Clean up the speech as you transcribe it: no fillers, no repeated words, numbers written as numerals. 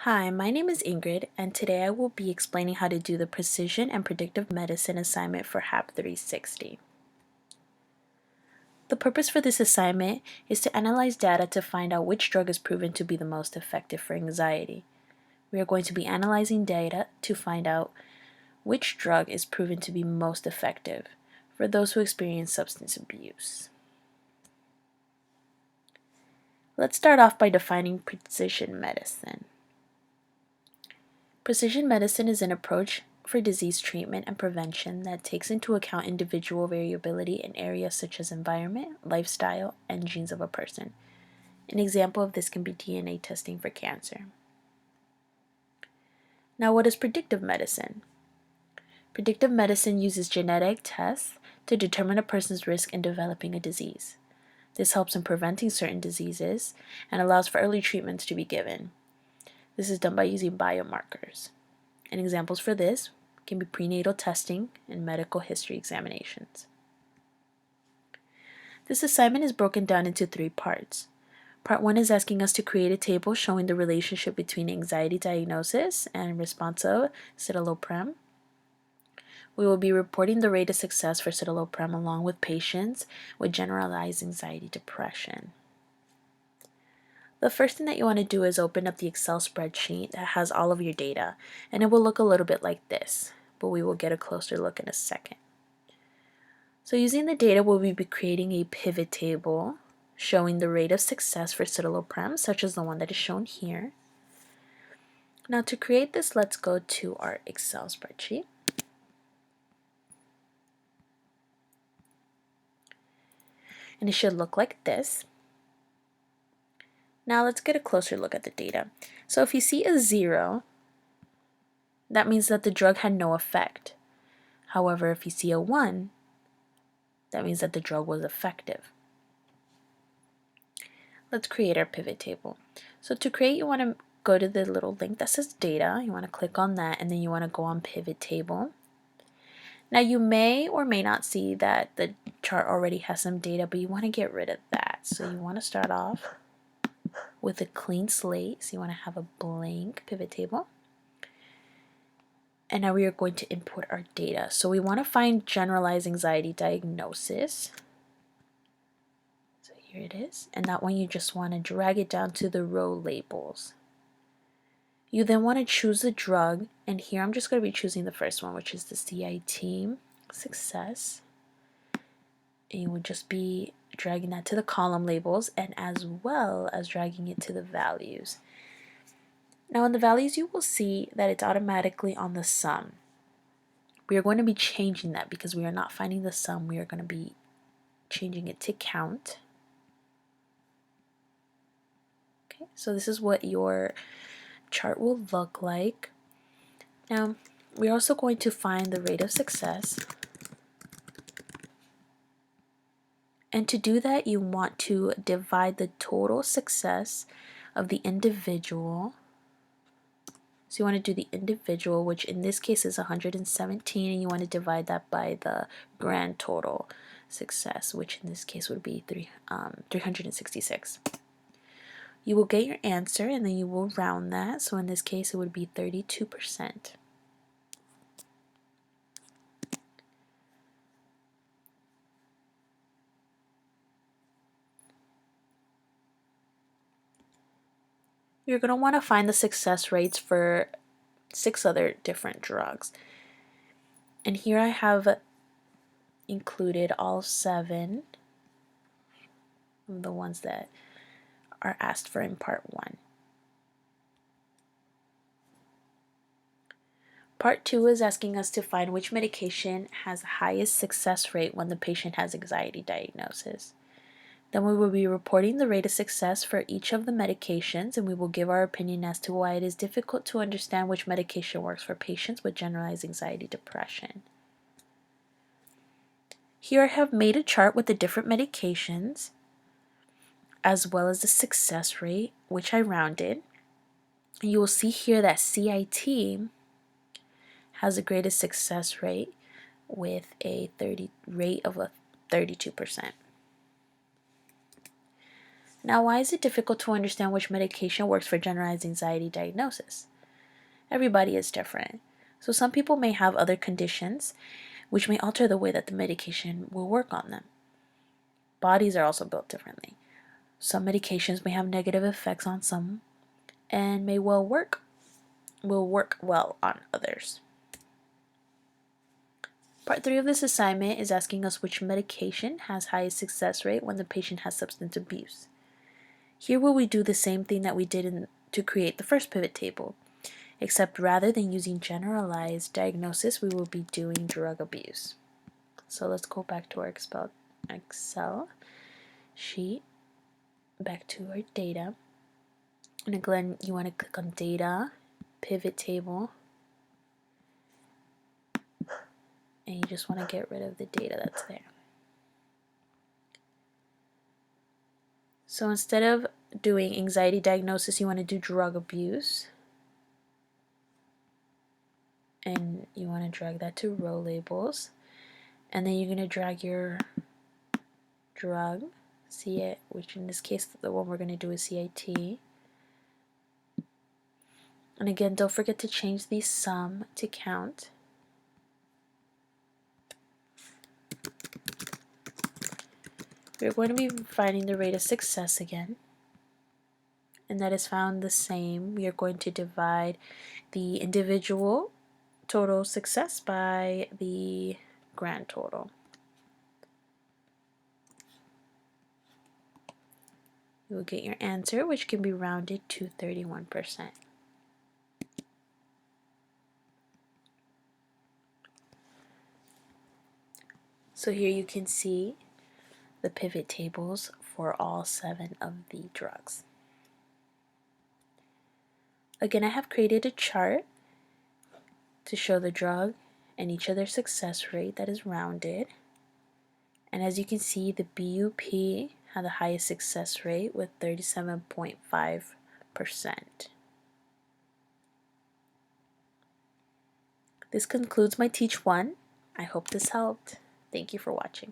Hi, my name is Ingrid, and today I will be explaining how to do the Precision and Predictive Medicine assignment for HAP 360. The purpose for this assignment is to analyze data to find out which drug is proven to be the most effective for anxiety. We are going to be analyzing data to find out which drug is proven to be most effective for those who experience substance abuse. Let's start off by defining precision medicine. Precision medicine is an approach for disease treatment and prevention that takes into account individual variability in areas such as environment, lifestyle, and genes of a person. An example of this can be DNA testing for cancer. Now, what is predictive medicine? Predictive medicine uses genetic tests to determine a person's risk in developing a disease. This helps in preventing certain diseases and allows for early treatments to be given. This is done by using biomarkers. And examples for this can be prenatal testing and medical history examinations. This assignment is broken down into 3 parts. Part 1 is asking us to create a table showing the relationship between anxiety diagnosis and response of citalopram. We will be reporting the rate of success for citalopram along with patients with generalized anxiety depression. The first thing that you want to do is open up the Excel spreadsheet that has all of your data, and it will look a little bit like this, but we will get a closer look in a second. So using the data, we'll be creating a pivot table showing the rate of success for citalopram, such as the one that is shown here. Now to create this, let's go to our Excel spreadsheet. And it should look like this. Now let's get a closer look at the data. So if you see a 0, that means that the drug had no effect. However, if you see a 1, that means that the drug was effective. Let's create our pivot table. So to create, you want to go to the little link that says data. You want to click on that, and then you want to go on pivot table. Now you may or may not see that the chart already has some data, but you want to get rid of that. So you want to start off with a clean slate. So you want to have a blank pivot table. And now we are going to input our data. So we want to find generalized anxiety diagnosis. So here it is. And that one you just want to drag it down to the row labels. You then want to choose the drug, and here I'm just going to be choosing the first one, which is the CIT success. And you would just be dragging that to the column labels and as well as dragging it to the values. Now in the values you will see that it's automatically on the sum. We are going to be changing that because we are not finding the sum. We are going to be changing it to count. Okay, so this is what your chart will look like. Now we're also going to find the rate of success. And to do that, you want to divide the total success of the individual. So you want to do the individual, which in this case is 117, and you want to divide that by the grand total success, which in this case would be 366. You will get your answer, and then you will round that. So in this case, it would be 32%. You're going to want to find the success rates for 6 other different drugs. And here I have included all 7 of the ones that are asked for in part 1. Part 2 is asking us to find which medication has the highest success rate when the patient has anxiety diagnosis. Then we will be reporting the rate of success for each of the medications, and we will give our opinion as to why it is difficult to understand which medication works for patients with generalized anxiety depression. Here I have made a chart with the different medications, as well as the success rate, which I rounded. And you will see here that CIT has the greatest success rate with a rate of 32%. Now, why is it difficult to understand which medication works for generalized anxiety diagnosis? Everybody is different. So some people may have other conditions which may alter the way that the medication will work on them. Bodies are also built differently. Some medications may have negative effects on some and will work well on others. Part 3 of this assignment is asking us which medication has highest success rate when the patient has substance abuse. Here will we do the same thing that we did to create the first pivot table, except rather than using generalized diagnosis, we will be doing drug abuse. So let's go back to our Excel sheet, back to our data. And again, you want to click on Data, Pivot Table, and you just want to get rid of the data that's there. So instead of doing anxiety diagnosis, you want to do drug abuse. And you want to drag that to row labels. And then you're going to drag your drug, which in this case, the one we're going to do is CIT. And again, don't forget to change the sum to count. We're going to be finding the rate of success again. And that is found the same. We are going to divide the individual total success by the grand total. You will get your answer, which can be rounded to 31%. So here you can see the pivot tables for all 7 of the drugs. Again, I have created a chart to show the drug and each of their success rate that is rounded. And as you can see, the BUP had the highest success rate with 37.5%. This concludes my Teach 1. I hope this helped. Thank you for watching.